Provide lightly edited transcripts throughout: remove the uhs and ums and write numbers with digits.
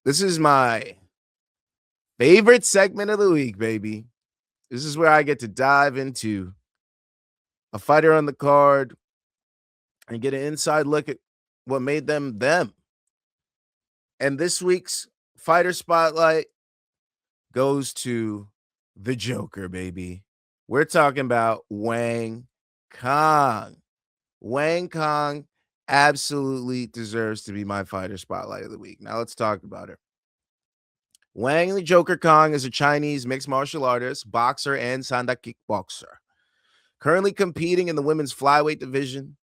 This is my favorite segment of the week, baby. This is where I get to dive into a fighter on the card and get an inside look at what made them them. And this week's fighter spotlight goes to the Joker, baby. We're talking about Wang Cong. Wang Cong absolutely deserves to be my fighter spotlight of the week. Now let's talk about her. Wang the Joker Kong is a Chinese mixed martial artist, boxer, and Sanda kickboxer. Currently competing in the women's flyweight division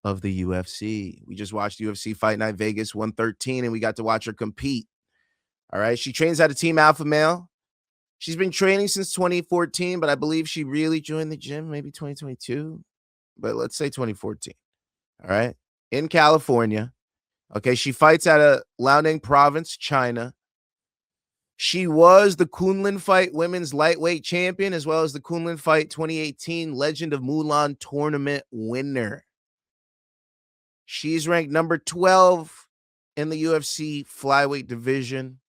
of the UFC. We just watched UFC Fight Night Vegas 113, and we got to watch her compete. All right. She trains at a Team Alpha Male. She's been training since 2014, but I believe she really joined the gym maybe 2022, but let's say 2014. All right. In California. Okay. She fights at a Liaoning Province, China. She was the Kunlun Fight Women's Lightweight Champion, as well as the Kunlun Fight 2018 Legend of Mulan Tournament winner. She's ranked number 12 in the UFC Flyweight division.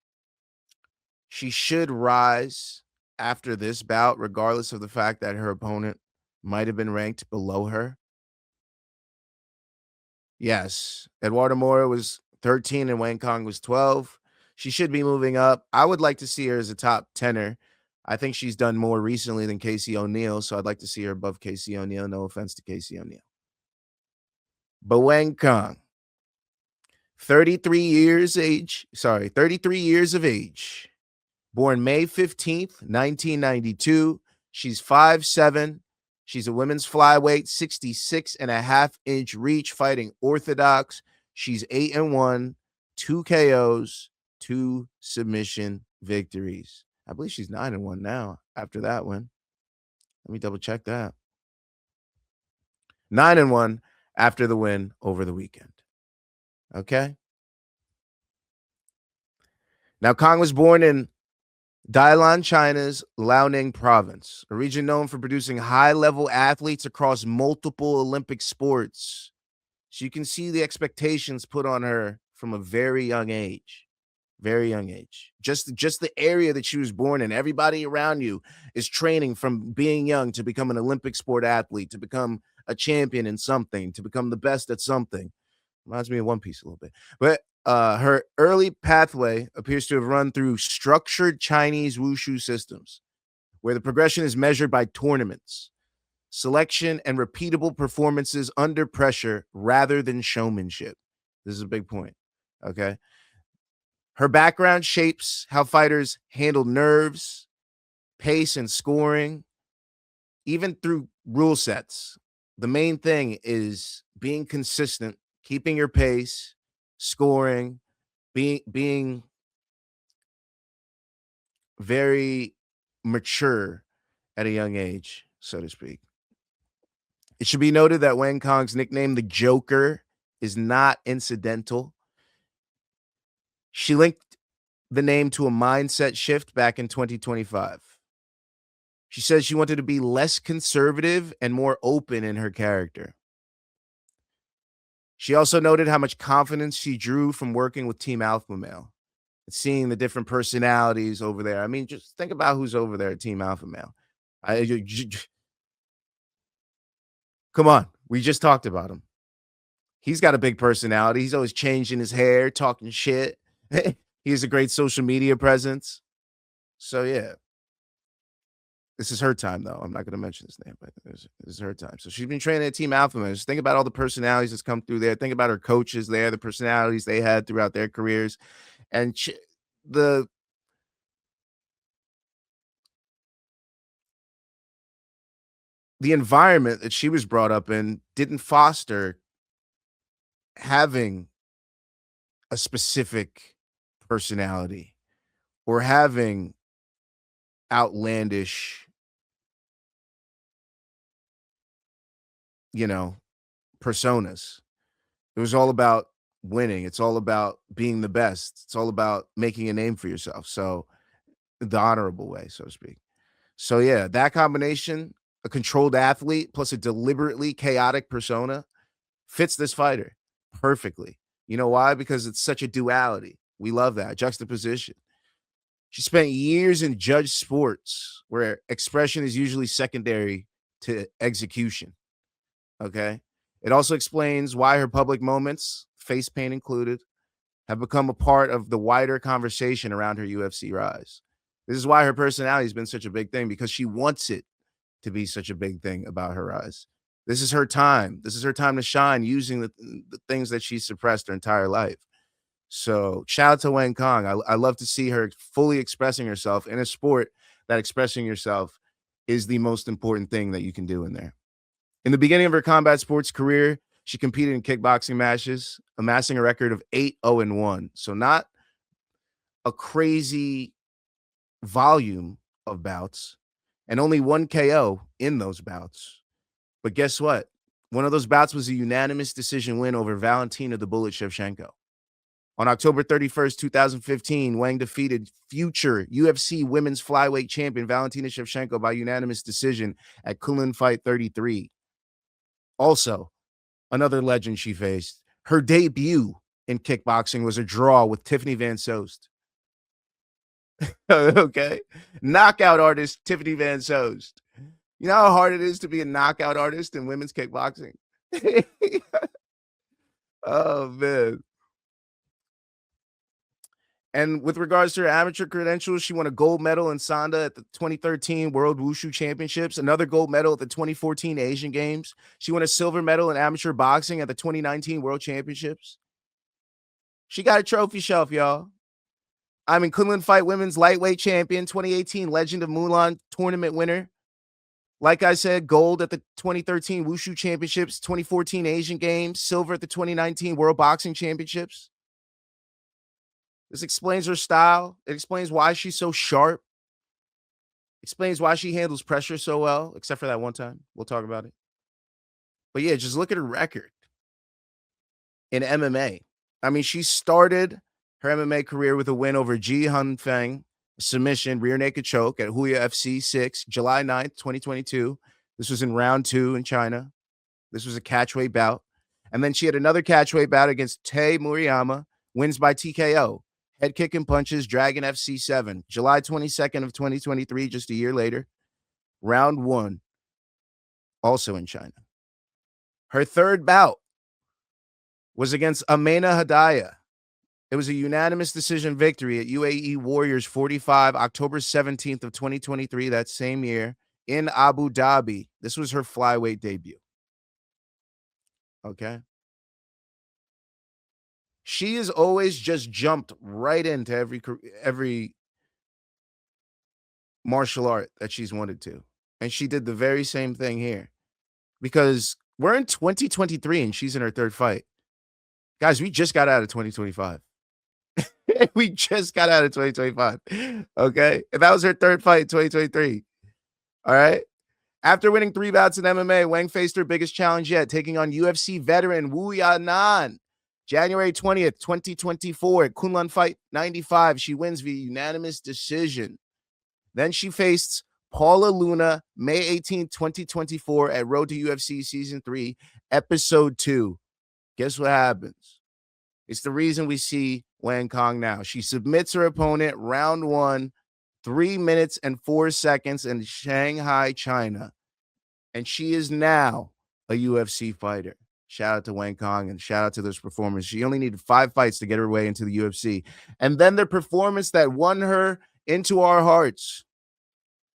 She should rise after this bout, regardless of the fact that her opponent might have been ranked below her. Yes, Eduardo Mora was 13 and Wang Cong was 12. She should be moving up. I would like to see her as a top 10er. I think she's done more recently than Casey O'Neill, so I'd like to see her above Casey O'Neill. No offense to Casey O'Neill. But Wang Cong, 33 years of age. Born May 15th, 1992. She's 5'7". She's a women's flyweight, 66.5-inch reach, fighting orthodox. She's 8-1, 2 KOs, 2 submission victories. I believe she's 9-1 now after that win. Let me double check that. 9-1 after the win over the weekend. Okay. Now, Cong was born in Dalian, China's Liaoning Province, a region known for producing high-level athletes across multiple Olympic sports. So you can see the expectations put on her from a very young age. Very young age. Just the area that she was born in. Everybody around you is training from being young to become an Olympic sport athlete, to become a champion in something, to become the best at something. Reminds me of One Piece a little bit. But her early pathway appears to have run through structured Chinese wushu systems, where the progression is measured by tournaments, selection, and repeatable performances under pressure rather than showmanship. This is a big point. Okay. Her background shapes how fighters handle nerves, pace, and scoring, even through rule sets. The main thing is being consistent, keeping your pace, scoring, being very mature at a young age, so to speak. It should be noted that Wang Cong's nickname, the Joker, is not incidental. She linked the name to a mindset shift back in 2025. She says she wanted to be less conservative and more open in her character. She also noted how much confidence she drew from working with Team Alpha Male, seeing the different personalities over there. I mean, just think about who's over there at Team Alpha Male. Come on, we just talked about him. He's got a big personality. He's always changing his hair, talking shit. He has a great social media presence. So, yeah. This is her time, though. I'm not going to mention his name, but this is her time. So she's been training at Team Alpha Male. Just think about all the personalities that's come through there. Think about her coaches there, the personalities they had throughout their careers. And the environment that she was brought up in didn't foster having a specific personality or having outlandish, personas. It was all about winning. It's all about being the best. It's all about making a name for yourself. So the honorable way, so to speak. So yeah, that combination, a controlled athlete plus a deliberately chaotic persona, fits this fighter perfectly. You know why? Because it's such a duality. We love that juxtaposition. She spent years in judge sports where expression is usually secondary to execution. Okay. It also explains why her public moments, face paint included, have become a part of the wider conversation around her UFC rise. This is why her personality has been such a big thing, because she wants it to be such a big thing about her rise. This is her time. This is her time to shine using the things that she suppressed her entire life. So shout out to Wang Cong. I love to see her fully expressing herself in a sport that expressing yourself is the most important thing that you can do in there. In the beginning of her combat sports career, she competed in kickboxing matches, amassing a record of 8-0-1. So not a crazy volume of bouts and only one KO in those bouts. But guess what? One of those bouts was a unanimous decision win over Valentina the Bullet Shevchenko. On October 31st, 2015, Wang defeated future UFC women's flyweight champion Valentina Shevchenko by unanimous decision at Kunlun Fight 33. Also, another legend she faced. Her debut in kickboxing was a draw with Tiffany Van Soest. Okay. Knockout artist Tiffany Van Soest. You know how hard it is to be a knockout artist in women's kickboxing? Oh, man. And with regards to her amateur credentials, she won a gold medal in Sanda at the 2013 World Wushu Championships, another gold medal at the 2014 Asian Games. She won a silver medal in amateur boxing at the 2019 World Championships. She got a trophy shelf, y'all. I'm in Kunlun Fight Women's Lightweight Champion, 2018 Legend of Mulan tournament winner. Like I said, gold at the 2013 Wushu Championships, 2014 Asian Games, silver at the 2019 World Boxing Championships. This explains her style. It explains why she's so sharp. Explains why she handles pressure so well, except for that one time. We'll talk about it. But yeah, just look at her record in MMA. I mean, she started her MMA career with a win over Ji Hun Feng, submission, rear naked choke at Huya FC 6, July 9th, 2022. This was in round 2 in China. This was a catchweight bout. And then she had another catchweight bout against Tae Murayama, wins by TKO. Head kick and punches, Dragon FC 7, July 22nd of 2023, just a year later. Round 1, also in China. Her third bout was against Amena Hadaya. It was a unanimous decision victory at UAE Warriors 45, October 17th of 2023, that same year, in Abu Dhabi. This was her flyweight debut. Okay. She has always just jumped right into every martial art that she's wanted to. And she did the very same thing here. Because we're in 2023 and she's in her third fight. Guys, we just got out of 2025. We just got out of 2025. Okay. And that was her third fight in 2023. All right. After winning 3 bouts in MMA, Wang faced her biggest challenge yet, taking on UFC veteran Wu Yanan. January 20th, 2024 at Kunlun Fight 95. She wins via unanimous decision. Then she faced Paula Luna May 18th, 2024 at Road to UFC Season 3, Episode 2. Guess what happens? It's the reason we see Wang Cong now. She submits her opponent round 1, 3 minutes and 4 seconds in Shanghai, China. And she is now a UFC fighter. Shout out to Wang Cong and shout out to those performers. She only needed 5 fights to get her way into the UFC. And then the performance that won her into our hearts.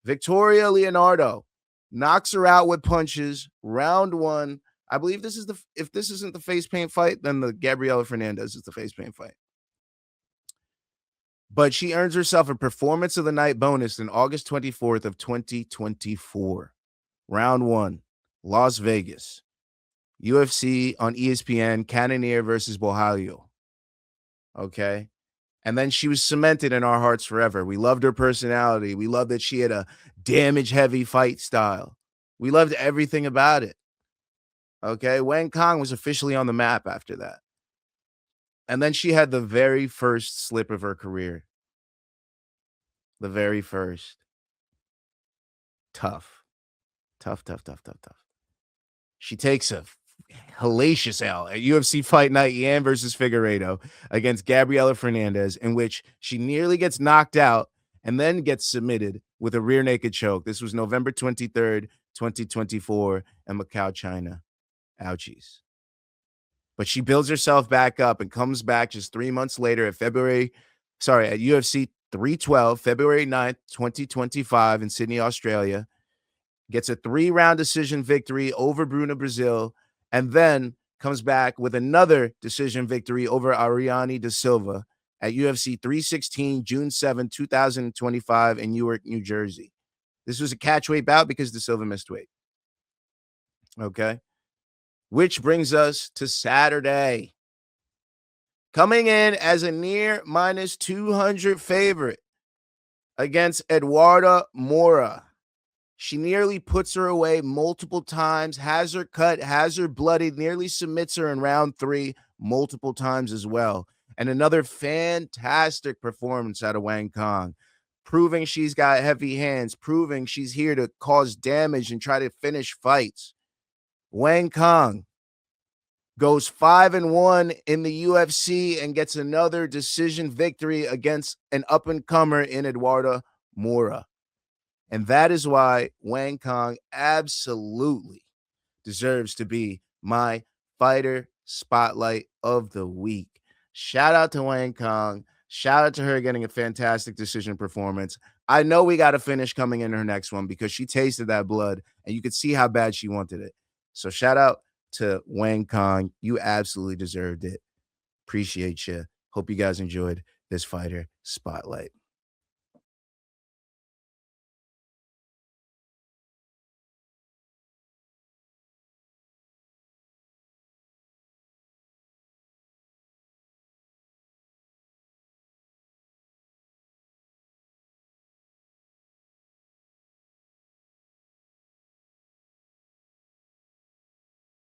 Victoria Leonardo knocks her out with punches, round 1. I believe this is if this isn't the face paint fight, then the Gabriela Fernandez is the face paint fight. But she earns herself a performance of the night bonus in August 24th of 2024. Round 1, Las Vegas. UFC on ESPN, Cannonier versus Bohalio. Okay. And then she was cemented in our hearts forever. We loved her personality. We loved that she had a damage-heavy fight style. We loved everything about it. Okay. Wang Cong was officially on the map after that. And then she had the very first slip of her career. The very first. Tough. Tough. She takes a hellacious L at UFC Fight Night, Yan versus Figueiredo against Gabriela Fernandez, in which she nearly gets knocked out and then gets submitted with a rear naked choke. This was November 23rd, 2024 in Macau, China. Ouchies. But she builds herself back up and comes back just 3 months later at UFC 312, February 9th, 2025 in Sydney, Australia. Gets a 3-round decision victory over Bruna Brazil, and then comes back with another decision victory over Ariane De Silva at UFC 316, June 7, 2025 in Newark, New Jersey. This was a catchweight bout because De Silva missed weight. Okay. Which brings us to Saturday. Coming in as a near minus 200 favorite against Eduarda Moura. She nearly puts her away multiple times, has her cut, has her bloodied, nearly submits her in round 3 multiple times as well. And another fantastic performance out of Wang Cong, proving she's got heavy hands, proving she's here to cause damage and try to finish fights. Wang Cong goes 5-1 in the UFC and gets another decision victory against an up-and-comer in Eduarda Moura. And that is why Wang Cong absolutely deserves to be my fighter spotlight of the week. Shout out to Wang Cong. Shout out to her getting a fantastic decision performance. I know we got to finish coming in her next one because she tasted that blood and you could see how bad she wanted it. So shout out to Wang Cong. You absolutely deserved it. Appreciate you. Hope you guys enjoyed this fighter spotlight.